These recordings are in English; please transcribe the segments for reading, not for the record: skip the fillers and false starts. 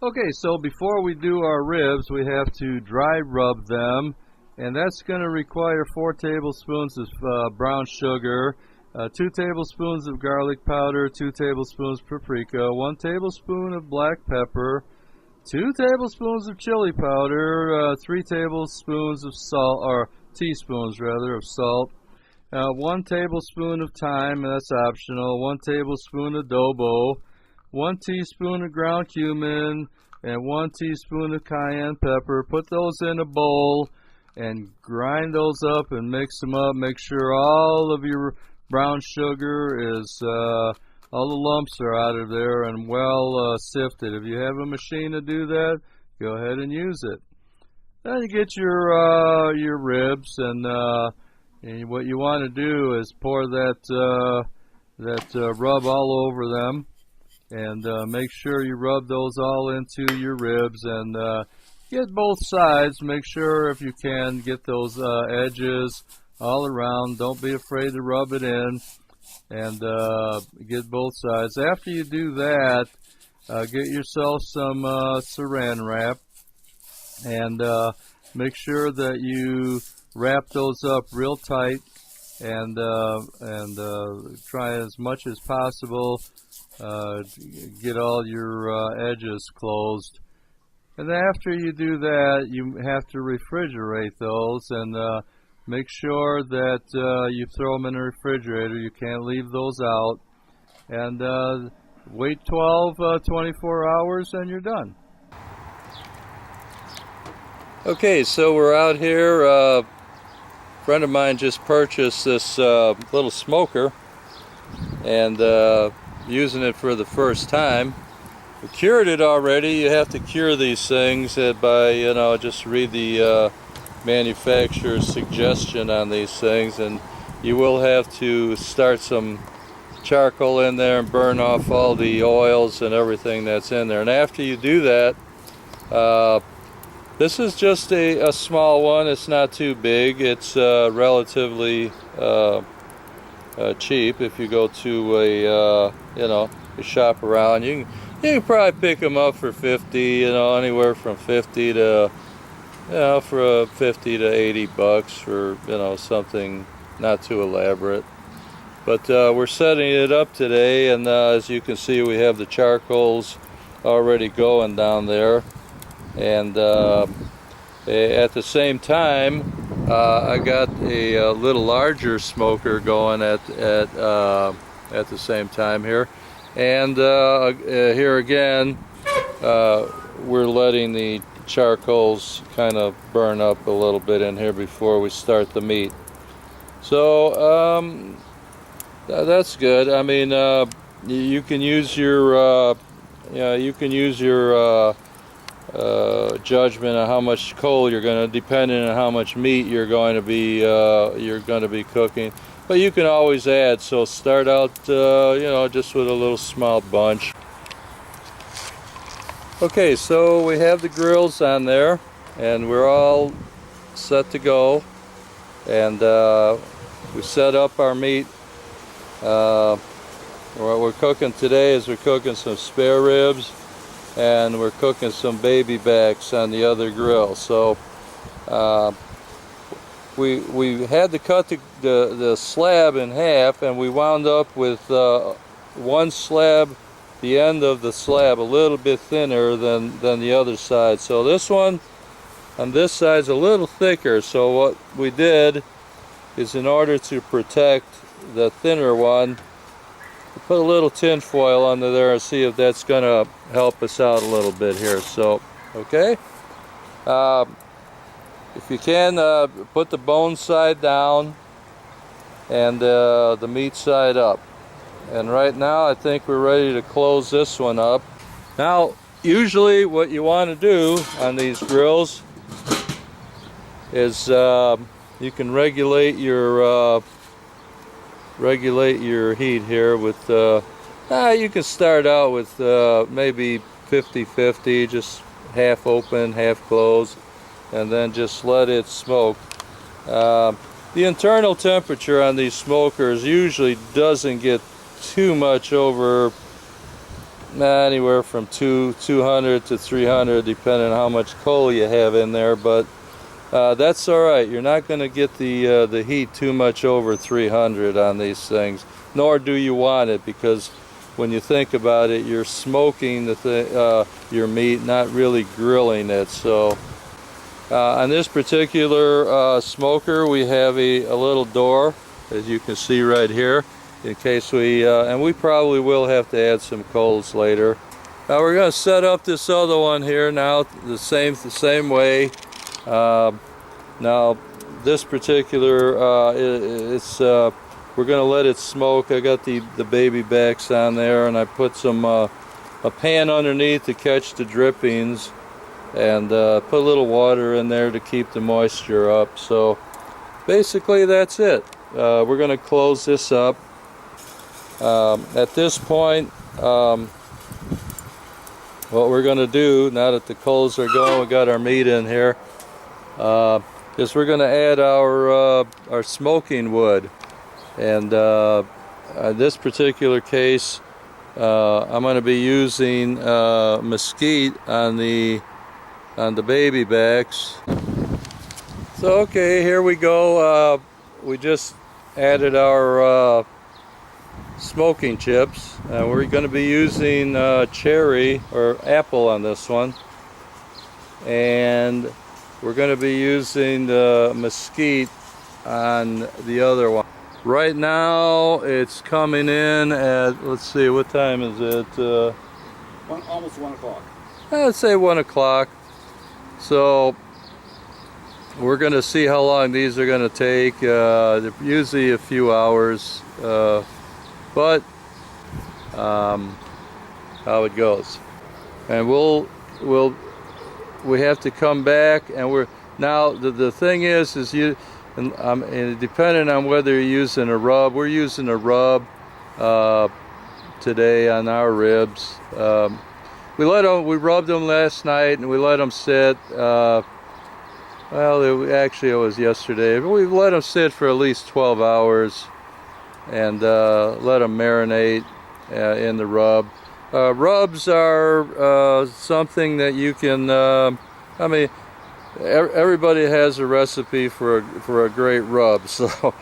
Okay, so before we do our ribs, we have to dry rub them, and that's going to require 4 tablespoons of brown sugar, 2 tablespoons of garlic powder, 2 tablespoons paprika, 1 tablespoon of black pepper, 2 tablespoons of chili powder, 3 tablespoons of salt, or teaspoons rather, of salt, 1 tablespoon of thyme, and that's optional, 1 tablespoon of adobo, 1 teaspoon of ground cumin, and 1 teaspoon of cayenne pepper. Put those in a bowl and grind those up and mix them up. Make sure all of your brown sugar is, all the lumps are out of there and well sifted. If you have a machine to do that, go ahead and use it. Then you get your ribs, and what you want to do is pour that rub all over them. And make sure you rub those all into your ribs, and get both sides. Make sure, if you can, get those edges all around. Don't be afraid to rub it in, and get both sides. After you do that, get yourself some saran wrap, and make sure that you wrap those up real tight, and try as much as possible get all your edges closed. And after you do that, you have to refrigerate those, and make sure that you throw them in the refrigerator. You can't leave those out. And wait 24 hours, and you're done. Okay, so we're out here. A friend of mine just purchased this little smoker, and using it for the first time. We cured it already. You have to cure these things by, just read the manufacturer's suggestion on these things, and you will have to start some charcoal in there and burn off all the oils and everything that's in there. And after you do that, this is just a small one. It's not too big. It's relatively cheap. If you go to a shop around, you can probably pick them up for 50, anywhere from 50 to for 50 to 80 bucks for something not too elaborate. But we're setting it up today, and as you can see, we have the charcoals already going down there, and at the same time, I got a little larger smoker going at the same time here, and here again, we're letting the charcoals kind of burn up a little bit in here before we start the meat. So that's good. I mean, you can use your judgment on how much coal you're going to, depending on how much meat you're going to be cooking. But you can always add. So start out, just with a little small bunch. Okay, so we have the grills on there, and we're all set to go. And we set up our meat. What we're cooking today is we're cooking some spare ribs, and we're cooking some baby backs on the other grill. So we had to cut the slab in half, and we wound up with one slab, the end of the slab, a little bit thinner than the other side. So this one on this side is a little thicker. So what we did is, in order to protect the thinner one, we put a little tin foil under there and see if that's going to help us out a little bit here. So, okay. If you can, put the bone side down and the meat side up. And right now, I think we're ready to close this one up. Now, usually what you want to do on these grills is you can regulate your heat here with you can start out with maybe 50-50, just half open, half closed, and then just let it smoke. The internal temperature on these smokers usually doesn't get too much over anywhere from 200 to 300 depending on how much coal you have in there, but that's alright. You're not going to get the heat too much over 300 on these things, nor do you want it, because when you think about it, you're smoking your meat, not really grilling it. So on this particular smoker, we have a little door, as you can see right here, in case and we probably will have to add some coals later. Now we're going to set up this other one here now the same way. Now this particular we're going to let it smoke. I got the baby backs on there, and I put some a pan underneath to catch the drippings, and put a little water in there to keep the moisture up. So basically that's it. We're going to close this up. At this point, what we're going to do, now that the coals are going, we got our meat in here, is we're going to add our smoking wood. And in this particular case, I'm going to be using mesquite on the baby backs. So okay, here we go. We just added our smoking chips. We're going to be using cherry or apple on this one, and we're going to be using the mesquite on the other one. Right now it's coming in at, let's see, what time is it? Almost 1 o'clock. Let's say 1 o'clock. So we're going to see how long these are going to take. Usually a few hours, but how it goes. And we have to come back, and now the thing is and depending on whether you're using a rub, we're using a rub today on our ribs. We rubbed them last night, and we let them sit. Well, actually it was yesterday, but we let them sit for at least 12 hours and let them marinate in the rub. Rubs are something that you can, I mean, everybody has a recipe for a great rub, so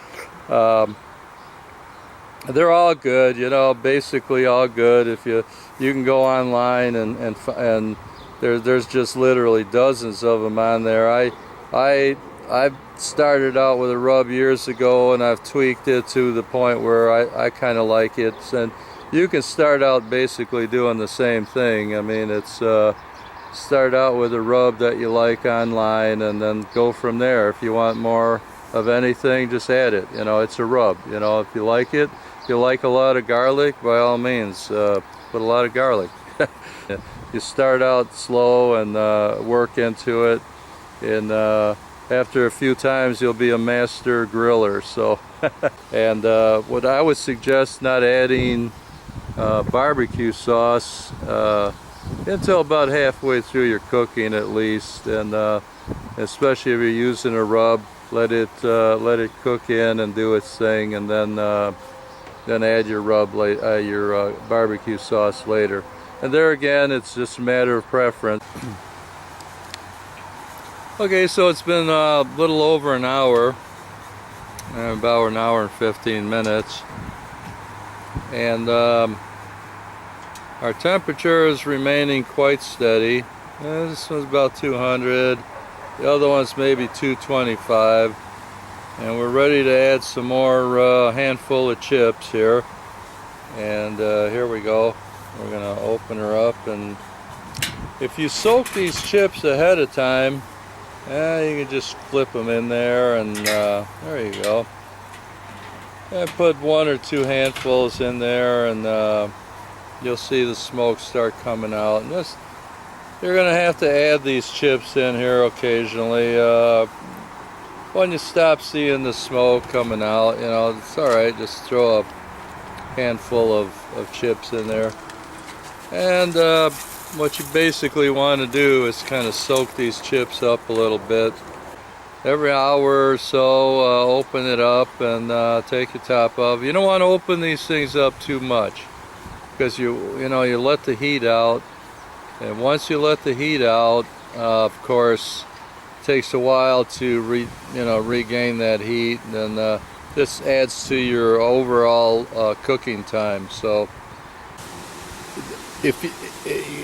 they're all good, you know, basically all good. If you can go online and there's just literally dozens of them on there. I started out with a rub years ago, and I've tweaked it to the point where I kind of like it, and you can start out basically doing the same thing. I mean, it's start out with a rub that you like online, and then go from there. If you want more of anything, just add it. You know, it's a rub. You know, if you like it, if you like a lot of garlic, by all means, put a lot of garlic. You start out slow and work into it, and after a few times you'll be a master griller. So and what I would suggest, not adding barbecue sauce until about halfway through your cooking at least, and especially if you're using a rub, let it cook in and do its thing, and then add your your barbecue sauce later. And there again, it's just a matter of preference. Okay, so it's been a little over an hour, about an hour and 15 minutes, and our temperature is remaining quite steady. This one's about 200, the other one's maybe 225, and we're ready to add some more handful of chips here. And here we go. We're gonna open her up, and if you soak these chips ahead of time, you can just flip them in there, and there you go. And put 1 or 2 handfuls in there, and you'll see the smoke start coming out. And you're going to have to add these chips in here occasionally. When you stop seeing the smoke coming out, you know, it's alright, just throw a handful of chips in there. And what you basically want to do is kind of soak these chips up a little bit. Every hour or so, open it up and take your top off. You don't want to open these things up too much. because you let the heat out, and once you let the heat out, of course, it takes a while to regain that heat, and this adds to your overall cooking time. So if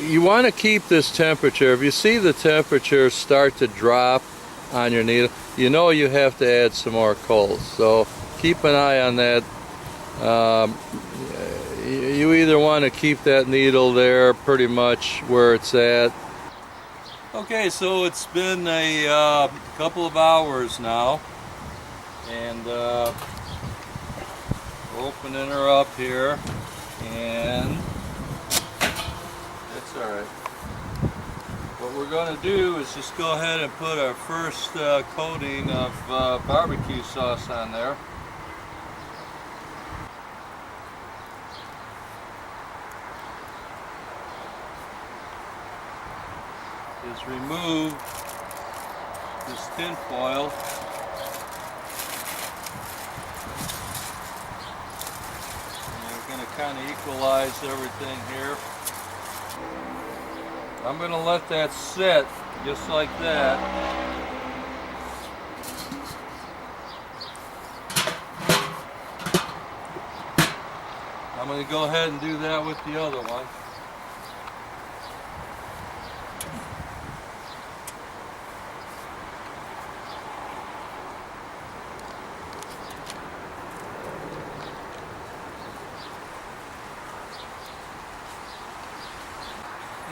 you want to keep this temperature, if you see the temperature start to drop on your needle, you know you have to add some more coals. So keep an eye on that. You either want to keep that needle there pretty much where it's at. Okay, so it's been a couple of hours now, and opening her up here, and it's alright. What we're going to do is just go ahead and put our first coating of barbecue sauce on there. Is remove this tin foil. And we're going to kind of equalize everything here. I'm going to let that sit just like that. I'm going to go ahead and do that with the other one.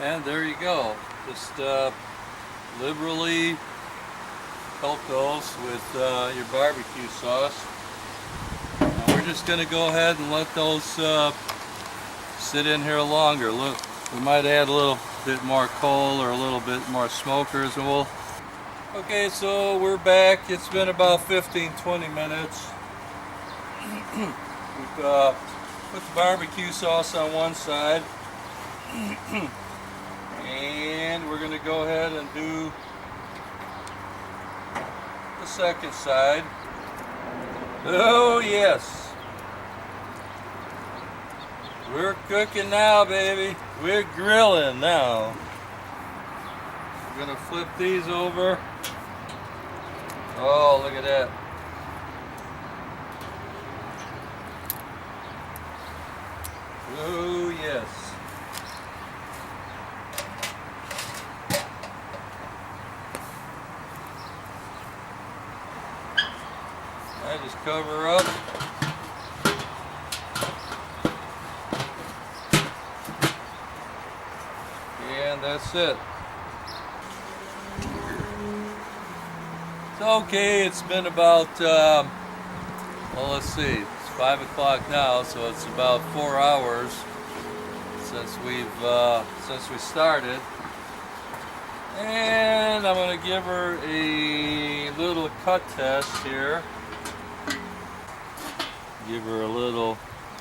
And there you go. Just liberally coat those with your barbecue sauce. Now we're just going to go ahead and let those sit in here longer. Look, we might add a little bit more coal or a little bit more smokers, and we'll. Okay, so we're back. It's been about 15-20 minutes. We've put the barbecue sauce on one side. And we're going to go ahead and do the second side. Oh yes, we're cooking now, baby. We're grilling now. We're going to flip these over. Oh, look at that. Oh yes. I just cover up. And that's it. It's okay, it's been about, well, let's see, it's 5 o'clock now, so it's about 4 hours since we started. And I'm going to give her a little cut test here. Give her a little,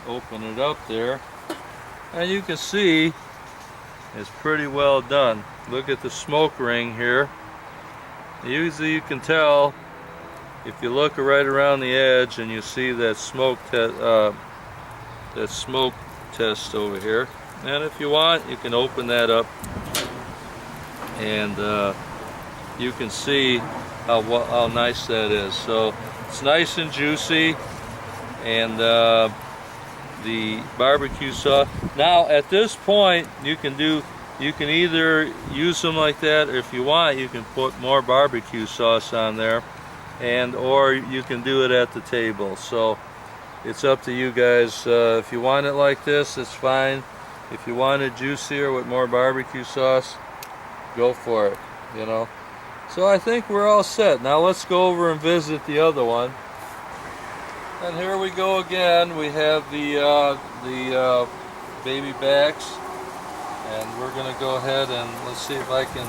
open it up there, and you can see it's pretty well done. Look at the smoke ring here. Usually you can tell if you look right around the edge and you see that smoke test over here. And if you want, you can open that up, and you can see how nice that is. So it's nice and juicy. And the barbecue sauce. Now at this point you can either use them like that, or if you want you can put more barbecue sauce on there, or you can do it at the table. So it's up to you guys. If you want it like this, it's fine. If you want it juicier with more barbecue sauce, go for it, you know. So I think we're all set. Now let's go over and visit the other one. And here we go again. We have the baby backs, and we're going to go ahead and let's see if I can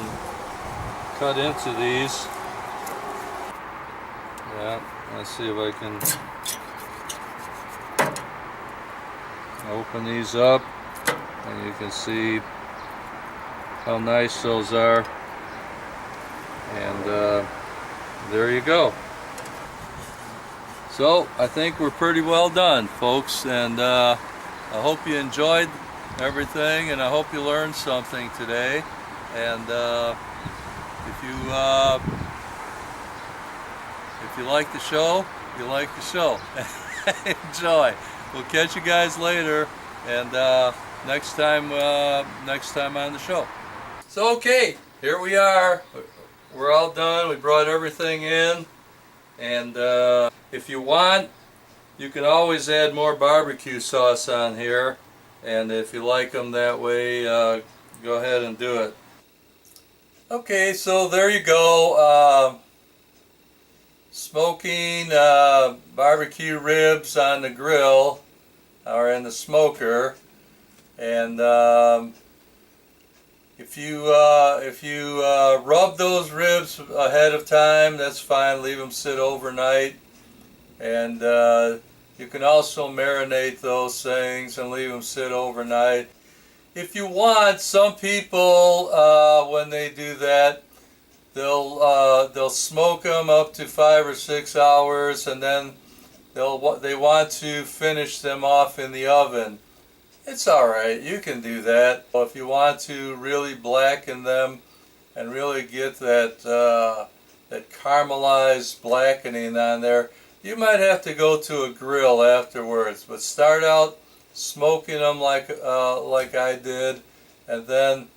cut into these. Yeah, let's see if I can open these up, and you can see how nice those are. And there you go. So I think we're pretty well done, folks, and I hope you enjoyed everything, and I hope you learned something today. And if you like the show, you like the show. Enjoy. We'll catch you guys later, and next time on the show. So okay, here we are. We're all done. We brought everything in, and if you want, you can always add more barbecue sauce on here, and if you like them that way, go ahead and do it. Okay, so there you go. Smoking barbecue ribs on the grill or in the smoker, and if you rub those ribs ahead of time, that's fine. Leave them sit overnight, and you can also marinate those things and leave them sit overnight. If you want, some people when they do that, they'll smoke them up to 5 or 6 hours, and then they want to finish them off in the oven. It's alright, you can do that. If you want to really blacken them and really get that that caramelized blackening on there, you might have to go to a grill afterwards. But start out smoking them like I did, and then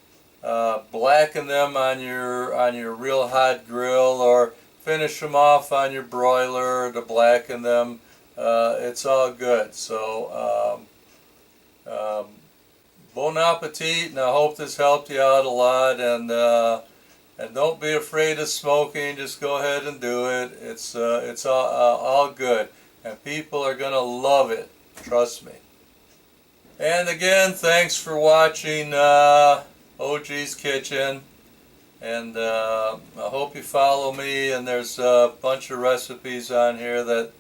blacken them on your real hot grill, or finish them off on your broiler to blacken them. It's all good. So bon appetit, and I hope this helped you out a lot. And don't be afraid of smoking. Just go ahead and do it. It's all good, and people are gonna love it. Trust me. And again, thanks for watching OG's Kitchen, and I hope you follow me, and there's a bunch of recipes on here that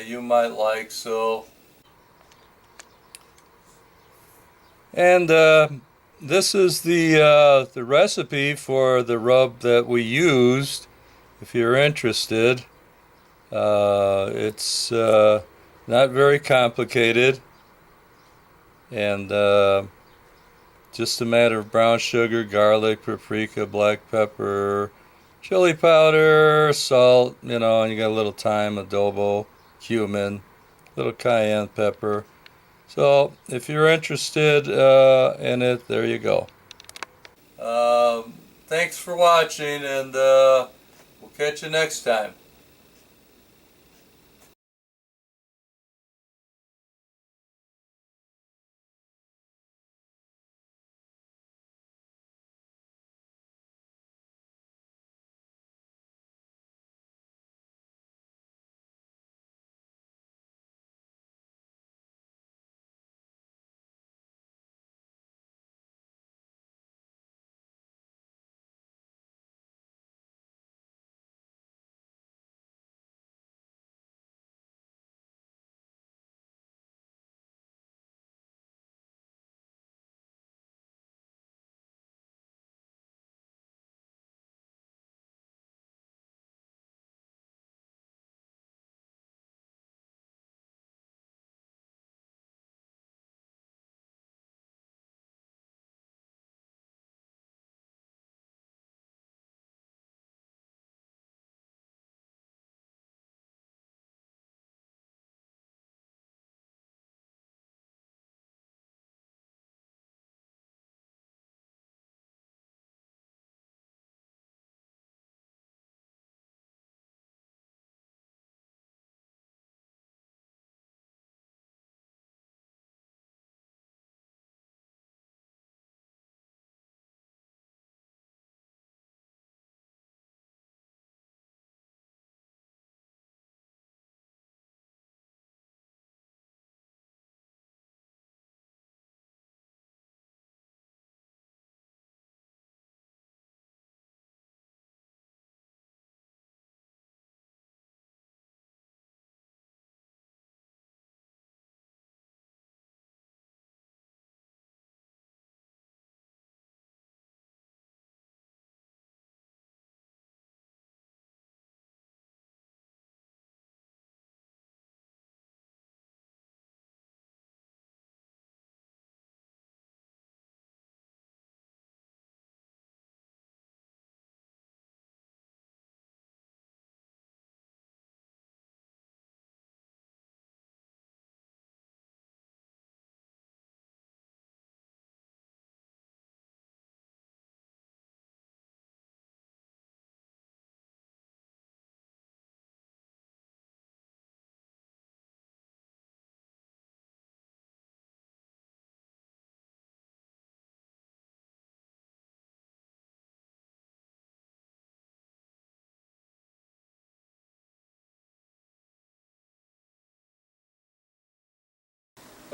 you might like. So, and this is the recipe for the rub that we used. If you're interested, it's not very complicated, and just a matter of brown sugar, garlic, paprika, black pepper, chili powder, salt, and you got a little thyme, adobo, cumin, little cayenne pepper. So if you're interested in it, there you go. Thanks for watching, and we'll catch you next time.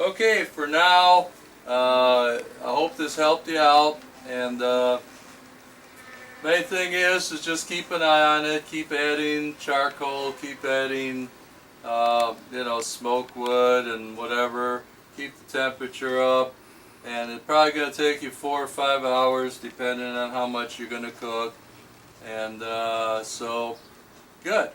Okay, for now, I hope this helped you out, and main thing is just keep an eye on it, keep adding charcoal, keep adding smoke wood and whatever, keep the temperature up, and it's probably going to take you 4 or 5 hours depending on how much you're going to cook, and so good.